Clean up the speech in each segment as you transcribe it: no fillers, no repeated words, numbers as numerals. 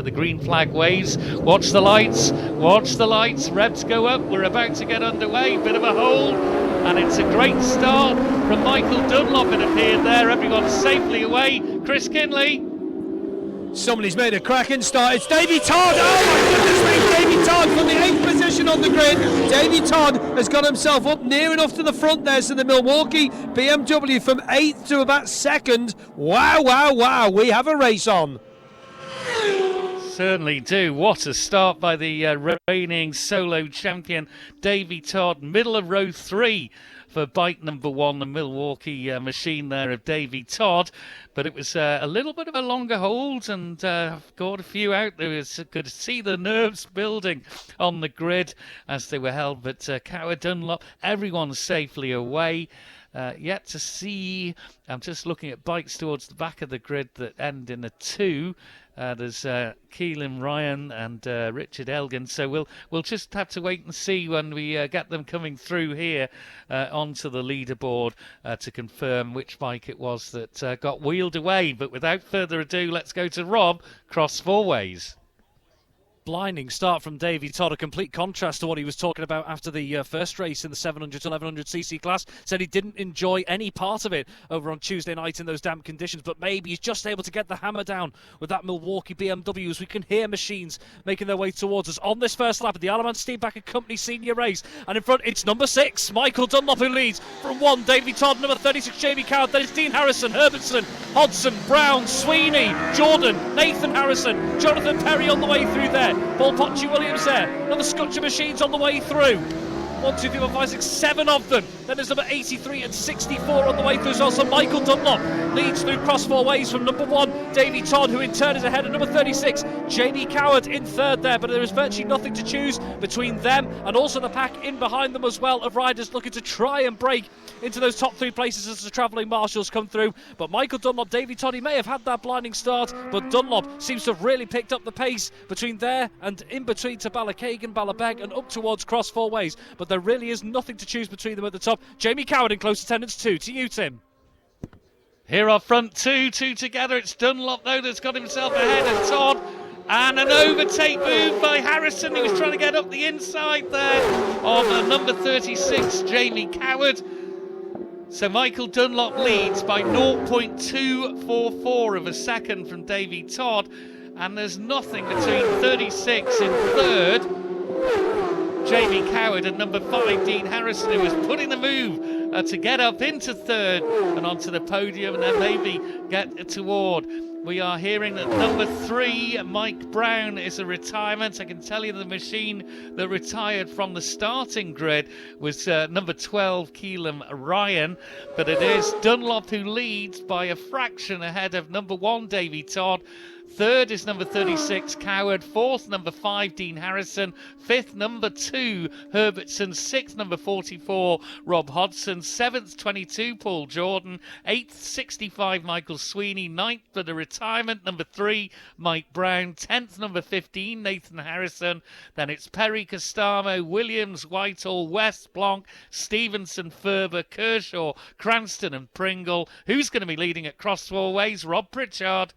as the green flag waves. Watch the lights, revs go up, we're about to get underway, bit of a hold, and it's a great start from Michael Dunlop. It appeared there, everyone's safely away. Chris Kinley. Somebody's made a cracking start. It's Davy Todd. Oh my goodness me, Davy Todd from the 8th position on the grid. Davy Todd has got himself up near enough to the front there, so the Milwaukee BMW from 8th to about 2nd. Wow, we have a race on. Certainly do. What a start by the reigning solo champion Davy Todd. Middle of row 3 for bike number 1, the Milwaukee machine there of Davy Todd. But it was a little bit of a longer hold, and got a few out there. It was good to see the nerves building on the grid as they were held. But Coward, Dunlop, everyone's safely away. Yet to see, I'm just looking at bikes towards the back of the grid that end in a 2. There's Keelan Ryan and Richard Ellan. So we'll just have to wait and see when we get them coming through here onto the leaderboard to confirm which bike it was that got wheeled away. But without further ado, let's go to Rob, Cross Four Ways. Blinding start from Davy Todd, a complete contrast to what he was talking about after the first race in the 700 to 1100cc class. Said he didn't enjoy any part of it over on Tuesday night in those damp conditions, but maybe he's just able to get the hammer down with that Milwaukee BMW, as we can hear machines making their way towards us on this first lap of the Ellan Steenback & Company senior race. And in front, it's number 6, Michael Dunlop, who leads from 1, Davy Todd, number 36, Jamie Coward, then it's Dean Harrison, Herbertson, Hodson, Brown, Sweeney, Jordan, Nathan Harrison, Jonathan Perry on the way through there. Paul Potchy Williams there. Another Scotcher machines on the way through. 1, 2, 3, 4, 5, 6, 7 of them. Then there's number 83 and 64 on the way through as well. So Michael Dunlop leads through Cross Four Ways from number 1, Davy Todd, who in turn is ahead of number 36, Jamie Coward in 3rd there. But there is virtually nothing to choose between them and also the pack in behind them as well of riders looking to try and break into those top 3 places as the travelling marshals come through. But Michael Dunlop, Davy Todd, he may have had that blinding start, but Dunlop seems to have really picked up the pace between there and in between to Ballachagan, Ballabeg and up towards Cross Four Ways. But there really is nothing to choose between them at the top. Jamie Coward in close attendance too. To you, Tim. Here are front two together. It's Dunlop though that's got himself ahead of Todd. And an overtake move by Harrison, who was trying to get up the inside there of number 36, Jamie Coward. So Michael Dunlop leads by 0.244 of a second from Davy Todd. And there's nothing between 36 in 3rd, Jamie Coward, and number 5, Dean Harrison, who was putting the move to get up into 3rd and onto the podium and then maybe get toward. We are hearing that number 3, Mike Brown, is a retirement. I can tell you the machine that retired from the starting grid was number 12, Keelan Ryan. But it is Dunlop who leads by a fraction ahead of number 1, Davy Todd. 3rd is number 36, Coward. 4th, number 5, Dean Harrison. 5th, number 2, Herbertson. 6th, number 44, Rob Hodson. 7th, 22, Paul Jordan. 8th, 65, Michael Sweeney. 9th for the retirement, number 3, Mike Brown. 10th, number 15, Nathan Harrison. Then it's Perry, Costamo, Williams, Whitehall, West, Blanc, Stevenson, Ferber, Kershaw, Cranston and Pringle. Who's going to be leading at Cross Four Ways? Rob Pritchard.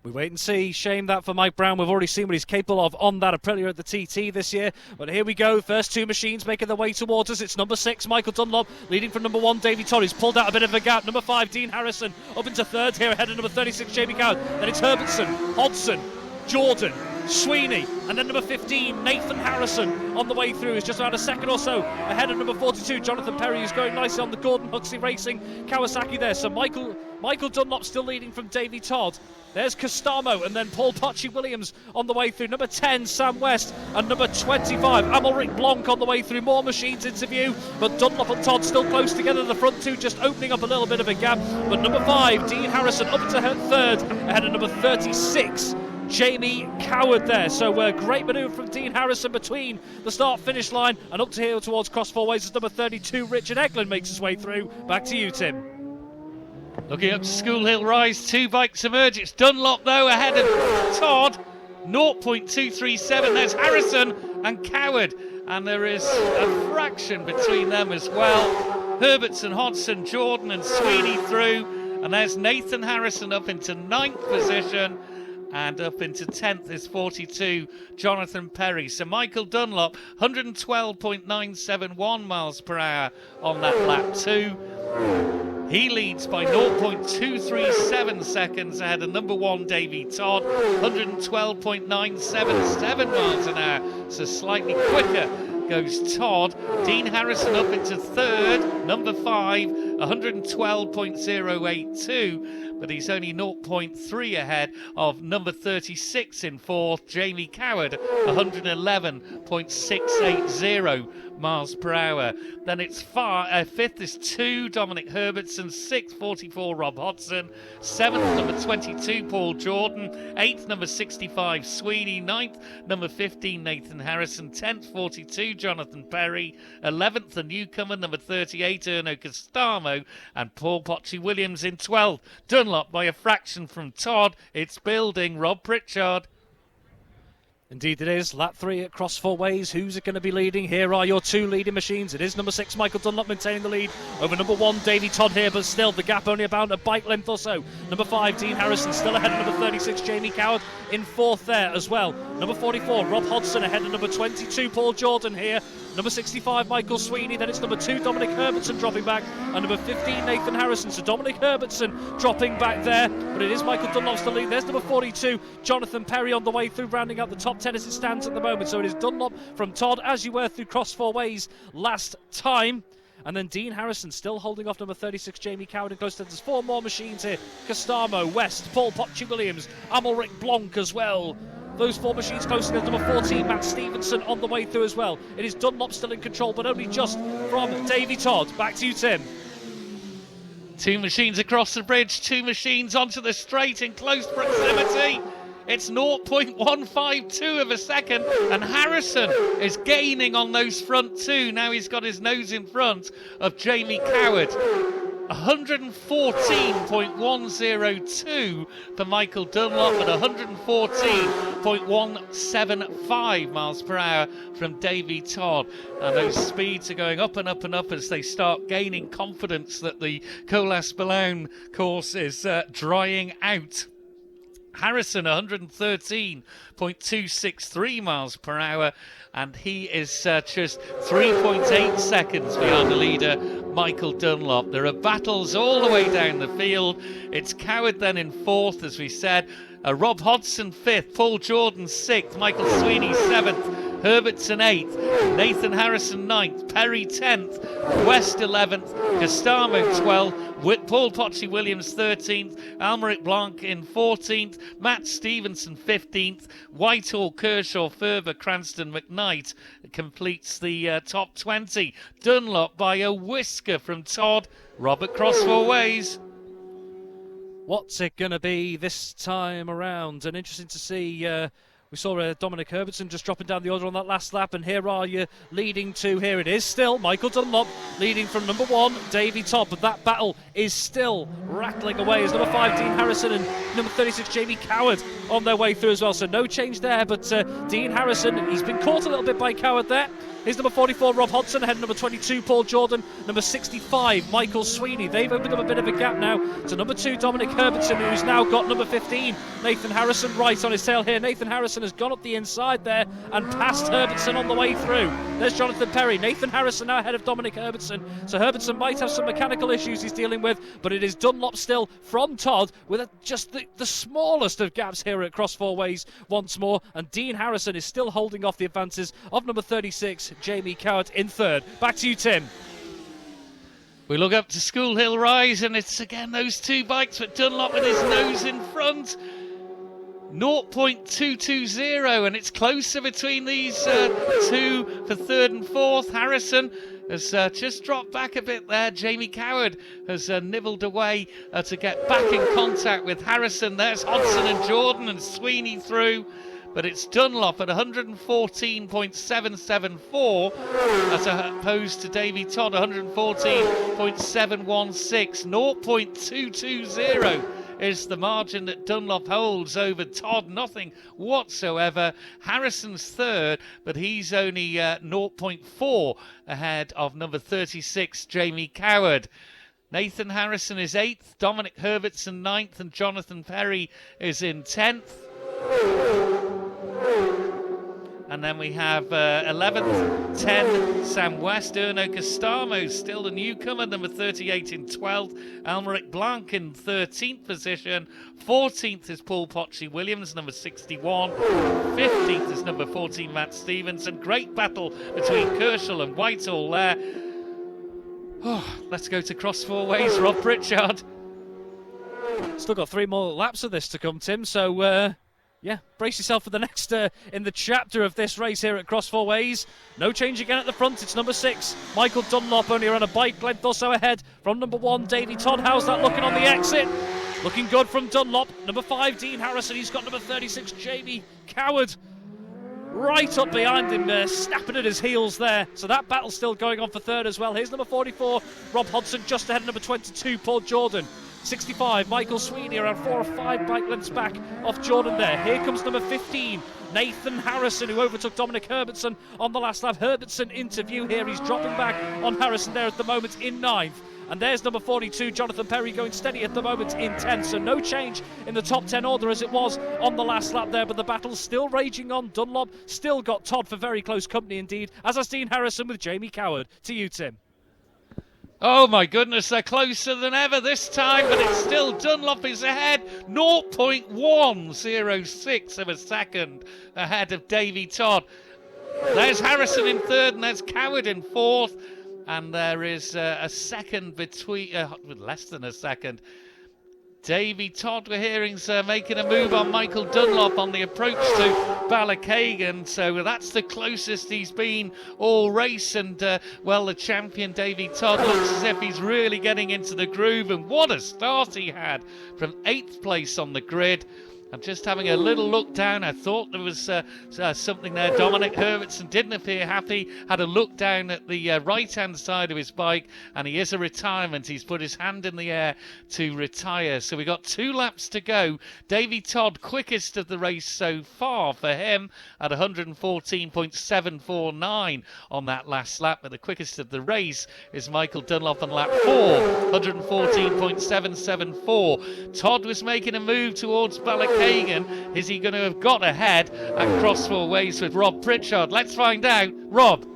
We wait and see. Shame that for Mike Brown. We've already seen what he's capable of on that Aprilia at the TT this year. But here we go. First 2 machines making their way towards us. It's number 6, Michael Dunlop, leading from number 1, Davy Todd. He's pulled out a bit of a gap. Number 5, Dean Harrison, up into 3rd here ahead of number 36, Jamie Coward. Then it's Herbertson, Hodson, Jordan, Sweeney, and then number 15, Nathan Harrison, on the way through. Is just around a second or so ahead of number 42, Jonathan Perry, who's going nicely on the Gordon Huxley Racing Kawasaki there. So Michael Dunlop still leading from Davy Todd. There's Costamo, and then Paul Potchy Williams on the way through. Number 10, Sam West, and number 25, Amalric Blanc on the way through. More machines into view, but Dunlop and Todd still close together. The front 2 just opening up a little bit of a gap. But number 5, Dean Harrison, up into 3rd, ahead of number 36, Jamie Coward there. So great manoeuvre from Dean Harrison between the start-finish line and up to here towards Cross Four Ways as number 32, Richard Ellan, makes his way through. Back to you, Tim. Looking up to School Hill Rise, 2 bikes emerge. It's Dunlop though ahead of Todd, 0.237. There's Harrison and Coward, and there is a fraction between them as well. Herbertson, Hodson, Jordan and Sweeney through, and there's Nathan Harrison up into 9th position. And up into 10th is 42, Jonathan Perry. So Michael Dunlop, 112.971 miles per hour on that lap 2. He leads by 0.237 seconds ahead of number 1, Davy Todd, 112.977 miles an hour. So slightly quicker goes Todd. Dean Harrison up into 3rd, number 5, 112.082. But he's only 0.3 ahead of number 36 in 4th, Jamie Coward, 111.680 miles per hour. Then it's 5th is 2, Dominic Herbertson, 6th, 44, Rob Hodson, 7th, number 22, Paul Jordan, 8th, number 65, Sweeney, 9th, number 15, Nathan Harrison, 10th, 42, Jonathan Perry, 11th, the newcomer, number 38, Erno Costamo, and Paul Potchy Williams in 12th. Dunlop by a fraction from Todd. It's building, Rob Pritchard. Indeed it is. Lap 3 at Cross Four Ways. Who's it going to be leading? Here are your 2 leading machines. It is number 6, Michael Dunlop, maintaining the lead over number 1, Davy Todd here, but still the gap only about a bike length or so. Number 5, Dean Harrison, still ahead of number 36, Jamie Coward, in 4th there as well. Number 44, Rob Hodson, ahead of number 22, Paul Jordan here. Number 65, Michael Sweeney. Then it's number 2, Dominic Herbertson dropping back. And number 15, Nathan Harrison. So Dominic Herbertson dropping back there. But it is Michael Dunlop's the lead. There's number 42, Jonathan Perry on the way through, rounding out the top 10 as it stands at the moment. So it is Dunlop from Todd, as you were through Cross Four Ways last time. And then Dean Harrison still holding off number 36, Jamie Coward, and close to there's 4 more machines here. Costamo, West, Paul Potchy Williams, Amalric Blanc as well. Those 4 machines close to number 14, Matt Stevenson on the way through as well. It is Dunlop still in control, but only just from Davy Todd. Back to you, Tim. 2 machines across the bridge, 2 machines onto the straight in close proximity. It's 0.152 of a second, and Harrison is gaining on those front 2. Now he's got his nose in front of Jamie Coward. 114.102 for Michael Dunlop and 114.175 miles per hour from Davy Todd. And those speeds are going up and up and up as they start gaining confidence that the Colas Balaun course is drying out. Harrison 113.263 miles per hour, and he is just 3.8 seconds behind the leader, Michael Dunlop. There are battles all the way down the field. It's Coward then in 4th, as we said. Rob Hodson 5th, Paul Jordan 6th, Michael Sweeney 7th, Herbertson 8th, Nathan Harrison 9th, Perry 10th, West 11th, Costamo 12th, Paul Potchy Williams 13th, Almeric Blanc in 14th, Matt Stevenson 15th, Whitehall, Kershaw, Ferber, Cranston, McKnight completes the top 20. Dunlop by a whisker from Todd. Robert Cross Four Ways. What's it going to be this time around? And interesting to see. We saw Dominic Herbertson just dropping down the order on that last lap, and here are you leading to. Here it is still Michael Dunlop leading from number 1, Davy Todd, but that battle is still rattling away as number 5, Dean Harrison, and number 36, Jamie Coward on their way through as well. So no change there, but Dean Harrison, he's been caught a little bit by Coward there. Here's number 44, Rob Hodson, ahead of number 22, Paul Jordan, number 65, Michael Sweeney. They've opened up a bit of a gap now to number 2, Dominic Herbertson, who's now got number 15, Nathan Harrison, right on his tail here. Nathan Harrison has gone up the inside there and passed Herbertson on the way through. There's Jonathan Perry. Nathan Harrison now ahead of Dominic Herbertson. So Herbertson might have some mechanical issues he's dealing with, but it is Dunlop still from Todd with just the smallest of gaps here at Cross Four Ways once more. And Dean Harrison is still holding off the advances of number 36, Jamie Coward, in 3rd. Back to you, Tim. We look up to School Hill Rise, and it's again those 2 bikes, but Dunlop with his nose in front. 0.220, and it's closer between these 2 for 3rd and 4th. Harrison has just dropped back a bit there. Jamie Coward has nibbled away to get back in contact with Harrison. There's Hodson and Jordan and Sweeney through. But it's Dunlop at 114.774 as opposed to Davy Todd, 114.716. 0.220 is the margin that Dunlop holds over Todd. Nothing whatsoever. Harrison's 3rd, but he's only 0.4 ahead of number 36, Jamie Coward. Nathan Harrison is 8th, Dominic Herbertson 9th, and Jonathan Perry is in 10th. And then we have 11th, 10, Sam West. Erno Costamo, still the newcomer, number 38 in 12th. Almeric Blanc in 13th position. 14th is Paul Potchy Williams, number 61. 15th is number 14, Matt Stevenson. Great battle between Kershaw and Whitehall there. Oh, let's go to cross four ways, Rob Pritchard. Still got 3 more laps of this to come, Tim, so yeah, brace yourself for the next in the chapter of this race here at Cross Four Ways. No change again at the front. It's number 6, Michael Dunlop, only around a bike length or so ahead from number 1, Davy Todd. How's that looking on the exit? Looking good from Dunlop. Number 5, Dean Harrison. He's got number 36, Jamie Coward, right up behind him, snapping at his heels there. So that battle's still going on for third as well. Here's number 44, Rob Hodson, just ahead of number 22, Paul Jordan. 65, Michael Sweeney, around 4 or 5 bike lengths back off Jordan there. Here comes number 15, Nathan Harrison, who overtook Dominic Herbertson on the last lap. Herbertson interview here. He's dropping back on Harrison there at the moment in 9th. And there's number 42, Jonathan Perry, going steady at the moment in 10th. So no change in the top 10 order as it was on the last lap there. But the battle's still raging on. Dunlop still got Todd for very close company indeed, as has Dean Harrison with Jamie Coward. To you, Tim. Oh my goodness, they're closer than ever this time, but it's still Dunlop is ahead. 0.106 of a second ahead of Davy Todd. There's Harrison in 3rd and there's Coward in 4th. And there is a second between, less than a second. Davy Todd, we're hearing, making a move on Michael Dunlop on the approach to Ballachagan. So that's the closest he's been all race. And, well, the champion, Davy Todd, looks as if he's really getting into the groove. And what a start he had from 8th place on the grid. I'm just having a little look down. I thought there was something there. Dominic Herbertson didn't appear happy. Had a look down at the right-hand side of his bike, and he is a retirement. He's put his hand in the air to retire. So we got 2 laps to go. Davy Todd, quickest of the race so far for him at 114.749 on that last lap. But the quickest of the race is Michael Dunlop on lap 4, 114.774. Todd was making a move towards Ballachagan. Is he going to have got ahead at Cross Four Ways with Rob Pritchard? Let's find out. Rob.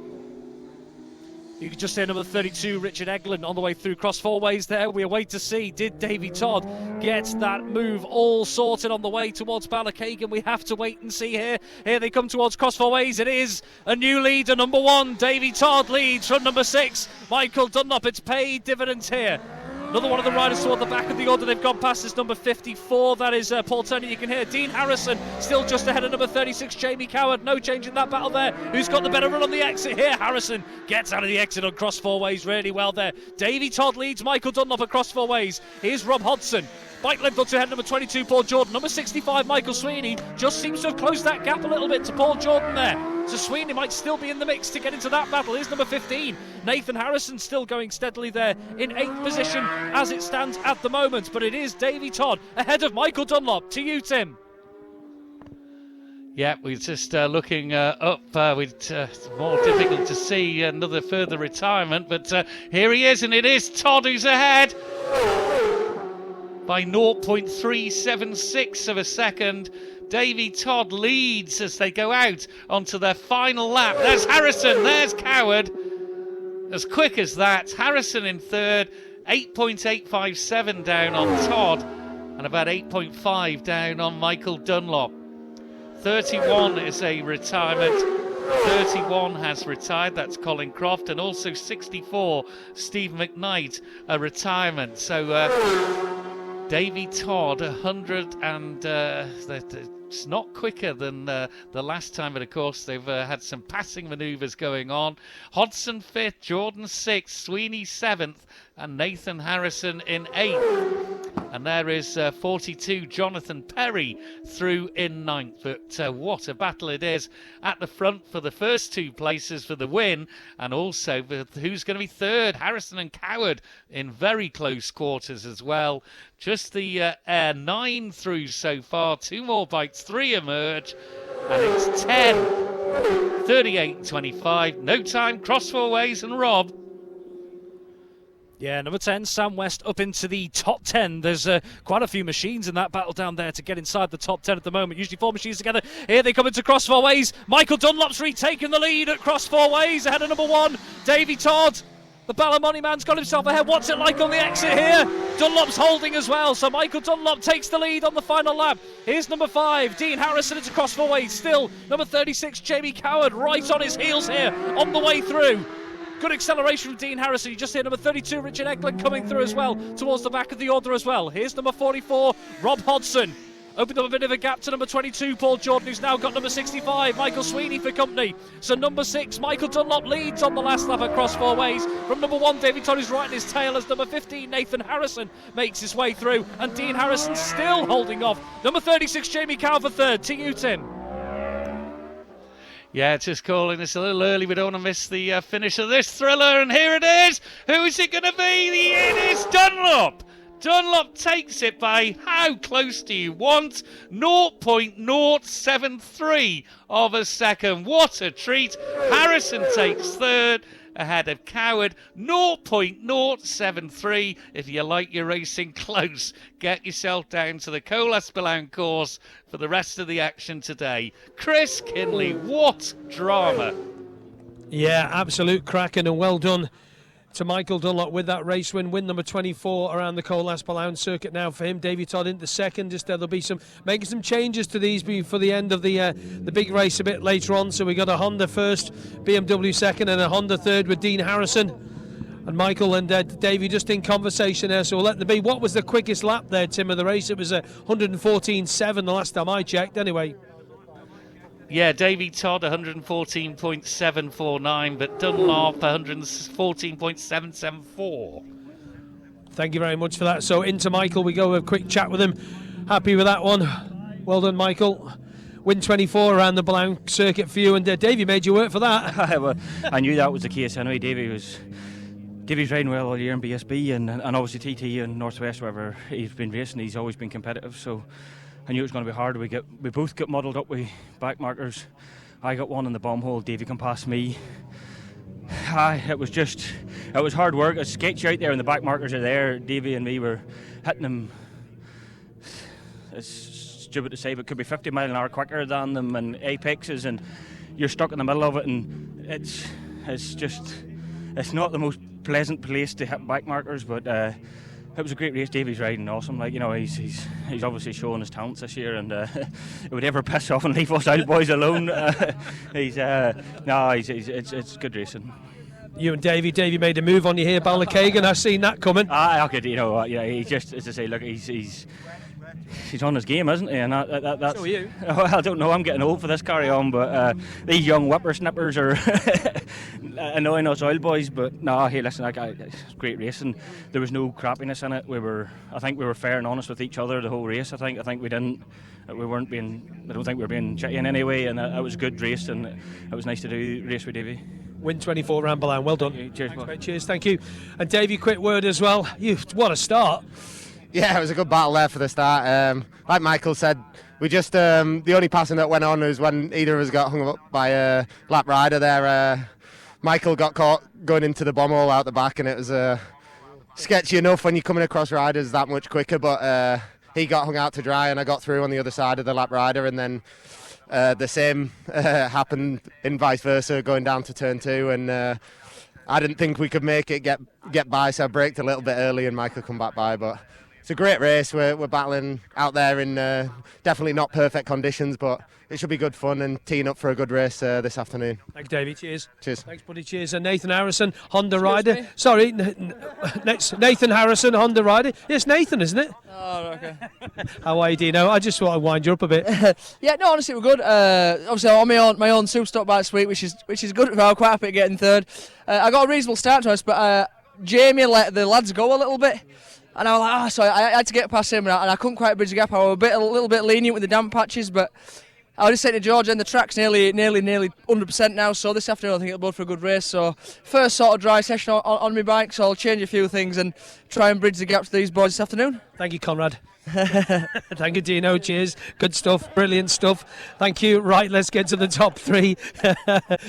You can just hear number 32, Richard Ellan, on the way through Cross Four Ways there. We await to see, did Davy Todd get that move all sorted on the way towards Ballachagan? We have to wait and see here. Here they come towards Cross Four Ways. It is a new leader. Number 1, Davy Todd leads from number 6, Michael Dunlop. It's paid dividends here. Another one of the riders toward the back of the order. They've gone past is number 54. That is Paul Turney. You can hear Dean Harrison still just ahead of number 36, Jamie Coward. No change in that battle there. Who's got the better run on the exit here? Harrison gets out of the exit on Cross Four Ways really well there. Davy Todd leads Michael Dunlop across Four Ways. Here's Rob Hodson. Bike length or 2 ahead, number 22, Paul Jordan. Number 65, Michael Sweeney, just seems to have closed that gap a little bit to Paul Jordan there. So Sweeney might still be in the mix to get into that battle. Here's number 15, Nathan Harrison, still going steadily there in 8th position as it stands at the moment. But it is Davy Todd ahead of Michael Dunlop. To you, Tim. Yeah, we're just looking up. It's more difficult to see another further retirement. But here he is, and it is Todd who's ahead by 0.376 of a second. Davy Todd leads as they go out onto their final lap. There's Harrison, there's Coward. As quick as that. Harrison in 3rd, 8.857 down on Todd, and about 8.5 down on Michael Dunlop. 31 is a retirement. 31 has retired, that's Colin Croft, and also 64, Steve McKnight, a retirement. So Davy Todd, 100, and it's not quicker than the last time, but of course they've had some passing manoeuvres going on. Hodson 5th, Jordan 6th, Sweeney 7th, and Nathan Harrison in 8th. And there is 42, Jonathan Perry, through in 9th. But what a battle it is at the front for the first 2 places for the win. And also who's going to be 3rd. Harrison and Coward in very close quarters as well. Just the 9 through so far. 2 more bikes, 3 emerge. And it's 10, 38, 25. No time, Cross Four Ways and Rob. Yeah, number 10, Sam West, up into the top 10. There's quite a few machines in that battle down there to get inside the top 10 at the moment. Usually 4 machines together. Here they come into cross 4 ways. Michael Dunlop's retaken the lead at cross 4 ways. Ahead of number 1, Davy Todd. The Ballymoney man's got himself ahead. What's it like on the exit here? Dunlop's holding as well, so Michael Dunlop takes the lead on the final lap. Here's number 5, Dean Harrison into cross 4 ways. Still, number 36, Jamie Coward, right on his heels here, on the way through. Good acceleration from Dean Harrison. You just hear number 32, Richard Ellan, coming through as well, towards the back of the order as well. Here's number 44, Rob Hodson. Opened up a bit of a gap to number 22, Paul Jordan, who's now got number 65, Michael Sweeney for company. So number 6, Michael Dunlop leads on the last lap across 4 ways. From number 1, David Todd is right in his tail as number 15, Nathan Harrison, makes his way through. And Dean Harrison still holding off. Number 36, Jamie Cow for third. To you, Tim. Yeah, just calling this a little early. We don't want to miss the finish of this thriller. And here it is. Who is it going to be? It is Dunlop. Dunlop takes it by how close do you want? 0.073 of a second. What a treat. Harrison takes third ahead of Coward. 0.073. If you like your racing close, get yourself down to the Colas Ballown course for the rest of the action today. Chris Kinley, what drama. Yeah, absolute cracking, and well done to Michael Dunlop with that race win number 24 around the Colas Ballown circuit now for him. Davy Todd into second. Just there'll be making some changes to these before the end of the big race a bit later on. So we got a Honda first, BMW second, and a Honda third with Dean Harrison and Michael and Davy just in conversation there. So we'll let them be. What was the quickest lap there, Tim, of the race? It was 114.7 the last time I checked. Anyway. Yeah, Davy Todd 114.749, but Dunlop 114.774. Thank you very much for that. So into Michael we go, a quick chat with him. Happy with that one. Well done, Michael. Win 24 around the Ballown circuit for you, and Davy made you work for that. Well, I knew that was the case anyway. Davy's riding well all year in BSB and obviously TT and Northwest, wherever he's been racing, he's always been competitive. So I knew it was going to be hard. We both got muddled up with back markers. I got one in the bomb hole. Davy come past me. It was hard work. It's sketchy out there, and the back markers are there. Davy and me were hitting them. It's stupid to say, but could be 50 mile an hour quicker than them and apexes, and you're stuck in the middle of it, and it's not the most pleasant place to hit back markers, but. It was a great race. Davy's riding awesome. Like, you know, he's obviously showing his talents this year, and it would ever piss off and leave us old boys alone. It's good racing. You and Davy made a move on you here, Ballycagan. I've seen that coming. I could, you know, he just, as I say, look, he's on his game, isn't he? And that's. So are you. Well, I don't know. I'm getting old for this carry on, but these young whippersnippers are annoying us oil boys. But no, hey, listen, it's great racing. There was no crappiness in it. I think we were fair and honest with each other the whole race. I think we didn't. We weren't being. I don't think we were being shitty in any way, and it was a good race, and it was nice to do race with Davy. Win 24 round Ballown. Well done. Cheers, thanks, mate. Cheers. Thank you. And Davy, quick word as well. What a start. Yeah, it was a good battle there for the start. Like Michael said, we just the only passing that went on was when either of us got hung up by a lap rider there. Michael got caught going into the bomb hole out the back, and it was sketchy enough when you're coming across riders that much quicker, but he got hung out to dry and I got through on the other side of the lap rider, and then the same happened in vice versa going down to turn 2, and I didn't think we could make it get by, so I braked a little bit early and Michael come back by, but it's a great race. We're battling out there in definitely not perfect conditions, but it should be good fun and teeing up for a good race this afternoon. Thanks, Davey. Cheers. Cheers. Thanks, buddy. Cheers. And Nathan Harrison, Honda rider. Sorry, next Nathan Harrison, Honda rider. Yes, Nathan, isn't it? Oh, okay. How are you, Dino? I just want to wind you up a bit. Yeah, no, honestly, we're good. Obviously, I'm on my own two-stop by this week, which is good. I'm quite happy getting third. I got a reasonable start to us, but Jamie let the lads go a little bit. And I was like, so I had to get past him, and I couldn't quite bridge the gap. I was a little bit lenient with the damp patches, but I was just saying to George, and the track's nearly 100% now, so this afternoon I think it'll go for a good race. So first sort of dry session on my bike, so I'll change a few things and try and bridge the gap to these boys this afternoon. Thank you, Conrad. Thank you, Dino. Cheers. Good stuff. Brilliant stuff. Thank you. Right, let's get to the top three.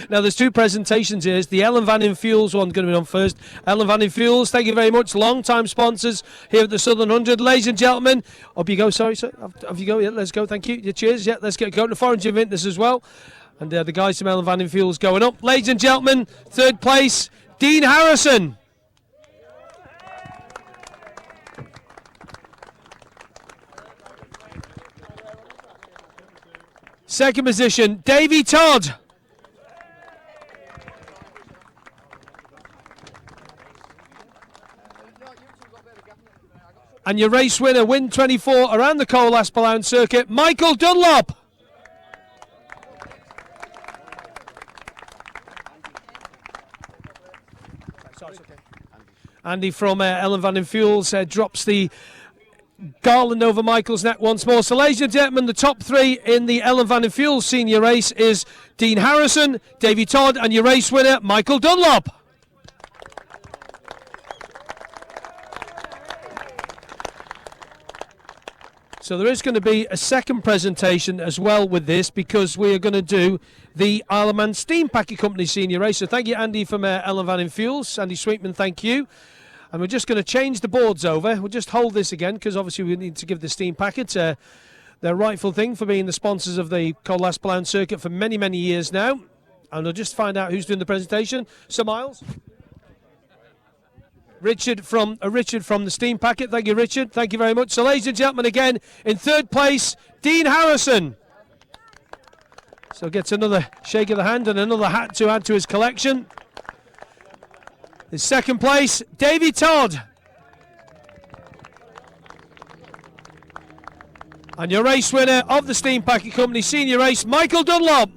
Now, there's two presentations here. It's the Ellan Vannin Fuels one going to be on first. Ellan Vannin Fuels, thank you very much. Long-time sponsors here at the Southern 100. Ladies and gentlemen, up you go. Sorry, sir. Off you go. Yeah, let's go. Thank you. Yeah, cheers. Yeah, let's get going to Foreign Juventus as well. And the guys from Ellan Vannin Fuels going up. Ladies and gentlemen, third place, Dean Harrison. Second position, Davy Todd. And your race winner, win 24 around the Cole Aspelin circuit, Michael Dunlop. Andy from Ellan Vannin Fuels drops the garland over Michael's neck once more. So, ladies and gentlemen, the top three in the Ellan Vannin Fuels senior race is Dean Harrison, Davy Todd, and your race winner, Michael Dunlop. So there is going to be a second presentation as well with this, because we are going to do the Isle of Man Steam Packet Company senior race. So thank you, Andy from Ellan Vannin Fuels. Andy Sweetman, thank you. And we're just going to change the boards over. We'll just hold this again, because obviously we need to give the Steam Packets their rightful thing for being the sponsors of the Cole Aspelin circuit for many, many years now. And we'll just find out who's doing the presentation. Sir Miles? Richard from the Steam Packet. Thank you, Richard. Thank you very much. So, ladies and gentlemen, again, in third place, Dean Harrison. So gets another shake of the hand and another hat to add to his collection. In second place, Davy Todd. And your race winner of the Steam Packet Company senior race, Michael Dunlop.